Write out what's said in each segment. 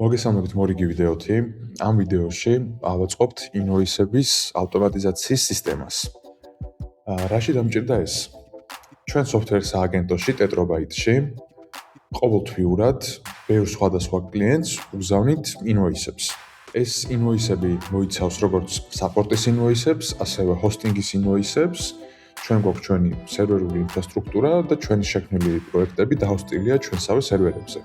მოგესალმებით მორიგი ვიდეოთი. ამ ვიდეოში ავაწყობთ ინვოისების ავტომატიზაციის სისტემას. რაში დამჭირდა ეს? ჩვენ software სააგენტოში Tetrobyte-ში ყოველთვიურად ბევრ სხვადასხვა კლიენტს უგზავნით ინვოისებს. ეს ინვოისები მოიცავს როგორც საპორტის ინვოისებს, ასევე ჰოსტინგის ინვოისებს. ჩვენ გვაქვს ჩვენი სერვერული ინფრასტრუქტურა და ჩვენი შექმნილი პროექტები დაჰოსტილია ჩვენსავე სერვერებზე.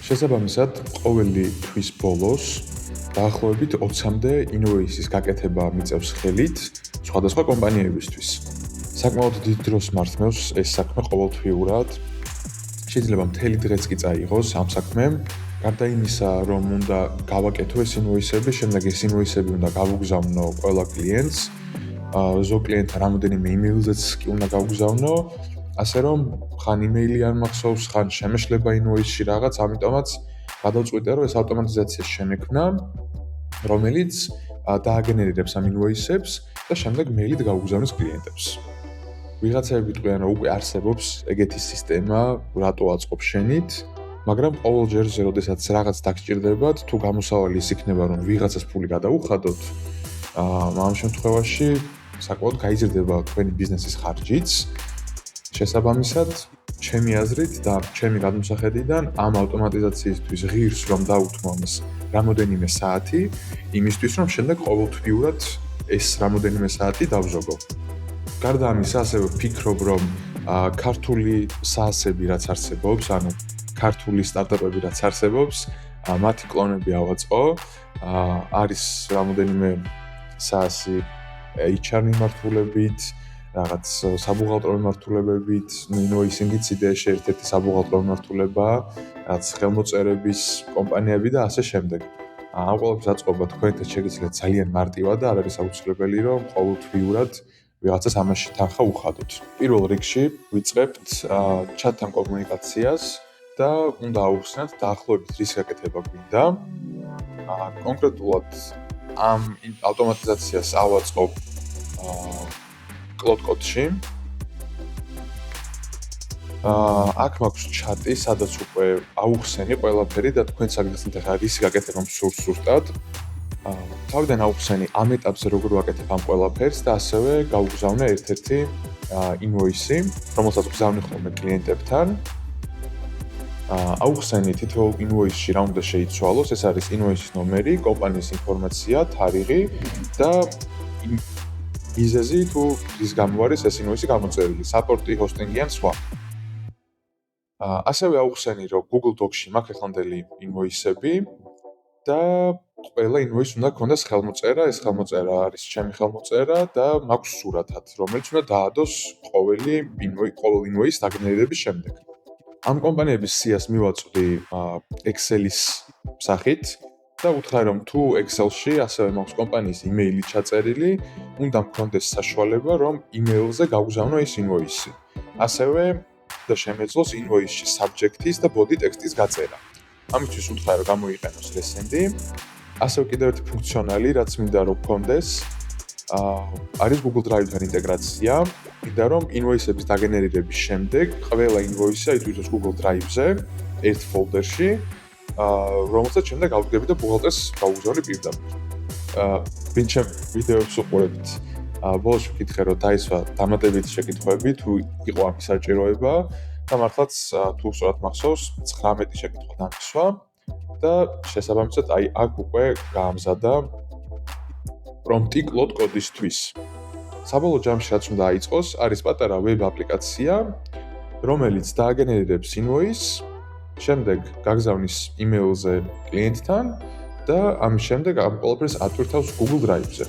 შესაბამისად, ყოველი თვის ბოლოს დაახლოებით 20-მდე ინვოისის გაკეთება მიწევს ხელით სხვადასხვა კომპანიებისთვის. საკმაოდ დიდ დროს მართმევს ეს საქმე ყოველთვიურად. შეიძლება მთელი დღეც კი წაიღოს ამ საქმემ. გარდა იმისა, რომ უნდა გავაკეთო ეს ინვოისები, შემდეგ ეს ინვოისები უნდა გავუგზავნო ყველა კლიენტს. ზოგ კლიენტთან რამოდენიმე იმეილზეც კი უნდა გავუგზავნო. ასე რომ ხან იმეილი არ მახსოვს, ხან შემეშლება ინვოისში რაღაც, ამიტომაც გადავწყვიტე, რომ ეს ავტომატიზაცია შემექმნა, რომელიც დააგენერირებს ამ ინვოისებს და შემდეგ მეილით გავუგზავნის კლიენტებს. ვიღაცები თქვენ, რომ უკვე არსებობს ეგეთი სისტემა, რატო აწყობ შენით, მაგრამ ყოველ ჯერზე, როდესაც რაღაც დაგჭირდებათ, თუ გამოსავალი ის იქნება, რომ ვიღაცას ფული გადაუხადოთ, ამ შემთხვევაში საკმაოდ გაიზრდება თქვენი ბიზნესის ხარჯიც. შესაბამისად, ჩემი აზრით და ჩემი გადმოსახედიდან ამ ავტომატიზაციისთვის ღირს რომ დავუთმო ამას რამოდენიმე საათი, იმისთვის რომ შემდეგ ყოველთვიურად ეს რამოდენიმე საათი დავზოგო. გარდა ამისა, ასევე ვფიქრობ, რომ ქართული SaaS-ები რაც არსებობს, ანუ ქართული სტარტაპები რაც არსებობს, მათი კლონები ავაწყო. არის რამოდენიმე SaaS-ი HR მიმართულებით, რაღაც საბუღალტრო მიმართულებებით, ინვოისინგიც იდეაში ერთ-ერთი საბუღალტრო მიმართულებაა, რაც ხელმოწერების კომპანიები და ასე შემდეგ. ამ ყველაფერს აწყობა თქვენთან შეგიძლიათ ძალიან მარტივად და არ არის აუცილებელი, რომ ყოველთვიურად ვიღაცას ამაში თანხა უხადოთ. პირველ რიგში ვიწყებთ ჩატთან კომუნიკაციას და უნდა აუხსნათ დაახლოებით რის გაკეთება გვინდა. კონკრეტულად ამ ავტომატიზაციას ავაწყობ Cloud-Code-ში. აქ მაქვს ჩატი, სადაც უკვე აუხსენი ყველაფერი და თქვენ საგახსნით ახლა რის გაკეთება მსურს ზუსტად. თავიდან აუხსენი ამ ეტაპზე როგორ ვაკეთებ ამ ყველაფერს და ასევე გავუგზავნე ერთ-ერთი ინვოისი, რომელსაც ვგზავნი ხოლმე კლიენტებთან. აუხსენი თითოეულ ინვოისში რა უნდა შეიცვალოს, ეს არის ინვოისის ნომერი, კომპანიის ინფორმაცია, თარიღი და მიზეზი თუ რის გამო არის ეს ინვოისი გამოწერილი, საპორტი, ჰოსტინგი ან სხვა. ასევე აუხსენი, რომ Google Docs-ში მაქვს ახლანდელი ინვოისები და ყველა ინვოისს უნდა გქონდეს ხელმოწერა, ეს ხელმოწერა არის ჩემი ხელმოწერა და მაქვს სურათად, რომელიც უნდა დაადოს ყოველ ინვოისის დაგენერირების შემდეგ. ამ კომპანიების სიას მივაწვდი Excel-ის სახით და უთხრა რომ თუ Excel-ში ასევე მაქვს კომპანიის იმეილი ჩაწერილი, უნდა მქონდეს საშუალება რომ იმეილზე გავგზავნო ეს ინვოისი. ასევე და შემეძლოს ინვოისში subject-ის და body text-ის გაწერა. ამისთვის უთხრა რომ გამოიყენოს Resend-ი. ასევე კიდევ ერთი ფუნქციონალი, რაც მინდა რომ გქონდეს, არის Google Drive-თან ინტეგრაცია. მინდა რომ ინვოისების დაგენერირების შემდეგ ყველა ინვოისი აიწვიოს Google Drive-ზე ერთ ფოლდერში, რომელსაც შემდეგ ავდგები და ბუღალტერს გავუგზავნი პირდაპირ. ვინ ჩემ ვიდეოებს უყურებთ, ბოლოს ვკითხე რომ დაისვა დამატებითი შეკითხვები, თუ იყო ამის საჭიროება და მართლაც თუ სწორად მახსოვს 19 შეკითხვა დამისვა და შესაბამისად აქ უკვე გაამზადა პრომპტი Cloud-Code-ისთვის. საბოლოო ჯამში რაც უნდა აიწყოს, არის პატარა ვებ აპლიკაცია, რომელიც დააგენერირებს ინვოისს, შემდეგ გაგზავნის იმეილზე კლიენტთან და ამის შემდეგ ამ ყველაფერს ატვირთავს Google Drive-ზე.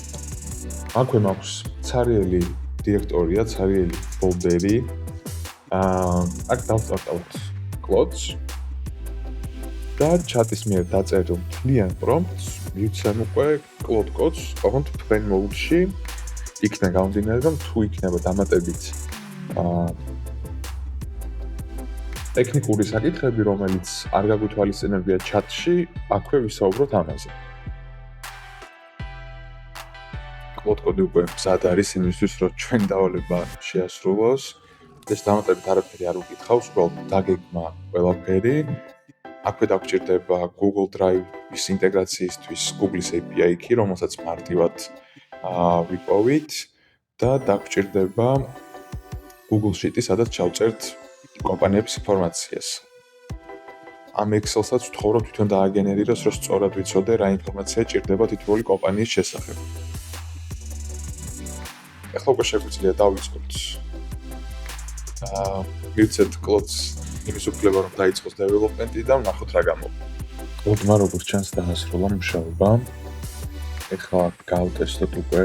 აქვე მაქვს ცარიელი დირექტორია, ცარიელი ფოლდერი. აქ დავსტარტავთ Cloud-ს და ჩატის მიერ დაწერილ მთლიან პრომპტს მივცემ უკვე Cloud-Code-ს, ოღონდ თქვენ mode-ში იქნება გამომდინარე, რომ თუ იქნება დამატებით ტექნიკური საკითხები, რომელიც არ გაგვითვალისწინებია ჩატში, აქვე ვისაუბროთ ამაზე. Cloud-Code უკვე მზად არის იმისთვის, რომ ჩვენ დავალება შეასრულოს. ეს დამატებით არაფერი არ უკითხავს, უბრალოდ დაგეგმა ყველაფერი აქვე დაგჭირდება Google Drive-ის ინტეგრაციისთვის Google-ის API key, რომელსაც მარტივად ვიპოვით და დაგჭირდება Google Sheet-ი, სადაც ჩავწერთ კომპანიების ინფორმაციას. ამ Excel-საც ვთხოვ, რომ თვითონ დააგენერიროს, რომ სწორად ვიცოდე, რა ინფორმაცია ჭირდება თითოეული კომპანიის შესახებ. ახლა უკვე შეგვიძლია დავიწყოთ. მივცეთ კლოდს იმის უფლება, რომ დაიწყოს development-ი და ვნახოთ რა გამოვა. კლოდმა როგორც ჩანს დაასრულა მუშაობა. ახლა გავტესტოთ უკვე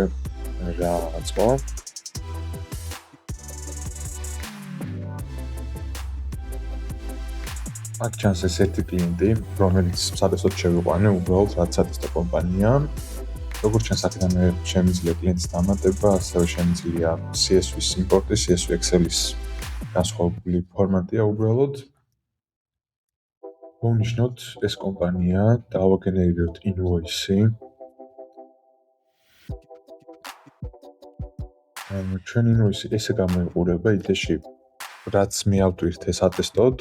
რა აწყო. აქ ჩანს ესეთი კლიენტი, რომელიც სატესტოდ შევიყვანე, უბრალოდ რაც სატესტო კომპანია. როგორც ჩანს, აქედან შემიძლია კლიენტის დამატება, ასევე შემიძლია CSV-ის იმპორტი, CSV Excel-ის განსხვავებული ფორმატია უბრალოდ. მოვნიშნოთ ეს კომპანია, დავაგენერიროთ invoice-ი. ჩვენ invoice-ი ესე გამოიყურება იდეაში, რაც მე ავტვირთე სატესტოდ,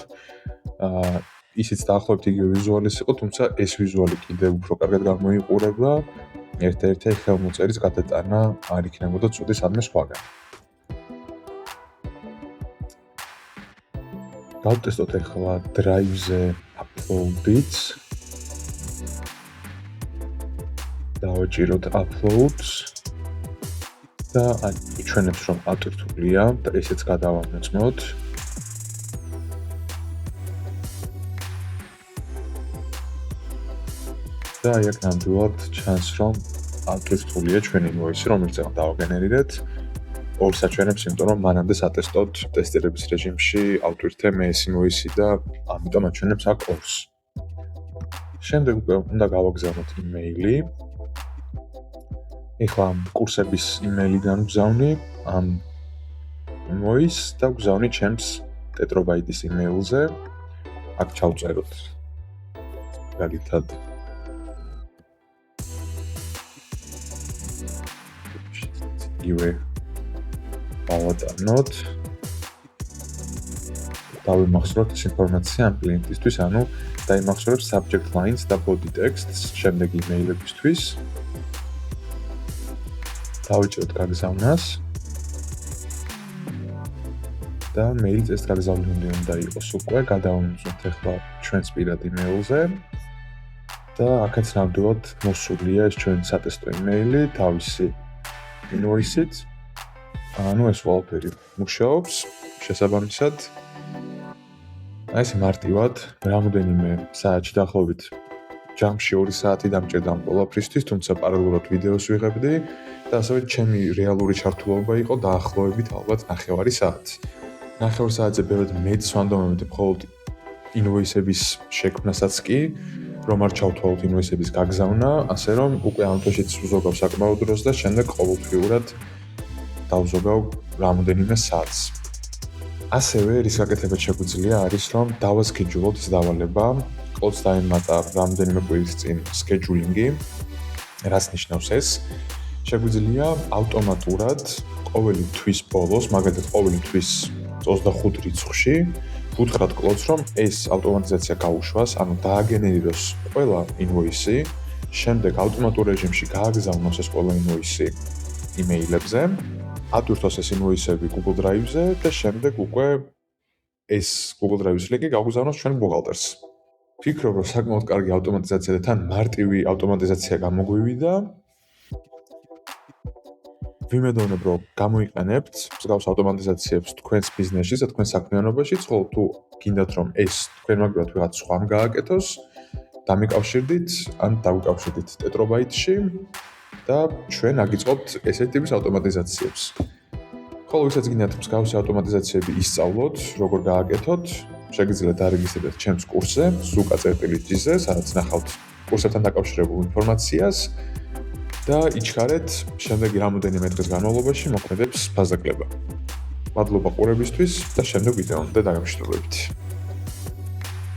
ისიც დაახლოებით იგივე ვიზუალის იყო, თუმცა ეს ვიზუალი კიდევ უფრო კარგად გამოიყურება. ერთ-ერთი ხელმოწერის გადატანა არ იქნებოდა ცუდი სადმე სხვაგან. გავტესტოთ ახლა Drive-ზე upload-იც. დავაჭიროთ uploads და ჩვენებს რომ ატვირთულია და ესეც გადავამოწმოთ. და აქ ნამდვილად ჩანს, რომ ატვირთულია ჩვენი invoice-ი, რომელიც ახლა დავაგენერირეთ. ორ საჩვენებს, იმიტომ რომ მანამდე სატესტოდ ტესტირების რეჟიმში ავტვირთე მე ეს invoice-ი და ამიტომ აჩვენებს აქ ორს. შემდეგ უკვე უნდა გავაგზავნოთ იმეილი. ახლა კურსების იმეილიდან ვგზავნი ამ invoice და ვგზავნი ჩემს tetrabyte-ის იმეილზე. აქ ჩავწეროთ მაგალითად იგივე დავატანოთ. დავიმახსოვროთ ეს ინფორმაცია ამ კლიენტისთვის, ანუ დაიმახსოვრებ subject lines და body text-ს შემდეგი იმეილებისთვის. დავიჭერთ გაგზავნას. და მეილი ეს გაგზავნილი უნდა იყოს უკვე, გადავამოწმოთ ახლა ჩვენს პირად იმეილზე. და აქაც ნამდვილად მოსულია ეს ჩვენი სატესტო იმეილი, თავისი invoice-ით. ანუ ეს ყველაფერი მუშაობს შესაბამისად. აი ეს მარტივად რამოდენიმე საათში დაახლოებით ჯამში 2 საათი დამჭირდა ამ ყველაფრისთვის, თუმცა პარალელურად ვიდეოს ვიღებდი და ასევე ჩემი რეალური ჩართულობა იყო დაახლოებით ალბათ 9 საათი. 9 საათზე ბევრად მეტს ვანდომებდი მხოლოდ invoice-ების შექმნასაც კი, რომ არ ჩავთვალოთ invoice-ების გაგზავნა, ასე რომ უკვე ამ თვეშიც ვზოგავ საკმაოდ დროს და შემდეგ ყოველთვიურად დავზოგავ რამოდენიმე საათს. ასევე რის გაკეთებაც შეგვიძლია არის, რომ დავასქეჯულოთ ეს დავალება, კლოდს დაემატა რამდენიმე კვირის წინ scheduling-ი, რაც ნიშნავს ეს, შეგვიძლია ავტომატურად ყოველი თვის ბოლოს, მაგალითად ყოველი თვის 25 რიცხვში, ვუთხრათ კლოდს, რომ ეს ავტომატიზაცია გაუშვას, ანუ დააგენერიროს ყველა invoice-ი, შემდეგ ავტომატურ რეჟიმში გააგზავნოს ეს ყველა invoice-ი იმეილებზე, ატვირთოს ეს invoice-ები Google Drive-ზე და შემდეგ უკვე ეს Google Drive-ის ლინკი გავგზავნოს ჩვენ ბუღალტერს. ვფიქრობ, რომ საკმაოდ კარგი ავტომატიზაცია და თან მარტივი ავტომატიზაცია გამოგვივიდა. ვიმედოვნებ, რომ გამოიყენებთ მსგავს ავტომატიზაციებს თქვენს ბიზნესში და თქვენ საქმიანობაში, ხოლო თუ გინდათ, რომ ეს თქვენ მაგათ ვიღაც სხვამ გააკეთოს, დამიკავშირდით ან დავიკავშირდით tetrabyte-ში და ჩვენ აგიწყობთ ესეთ ტიპის ავტომატიზაციებს. ხოლო ვისაც გინდათ მსგავსი ავტომატიზაციები ისწავლოთ, როგორ გააკეთოთ, შეგიძლიათ დარეგისტრირდეთ ჩემს კურსზე, suka.gz-ზე, სადაც ნახავთ კურსებთან დაკავშირებულ ინფორმაციას და იჩქარეთ შემდეგი რამოდენიმე დღის განმავლობაში მოქმედებს ფაზაკლება. მადლობა ყურებისთვის და შემდეგ ვიდეომდე დაგემშვიდობებით.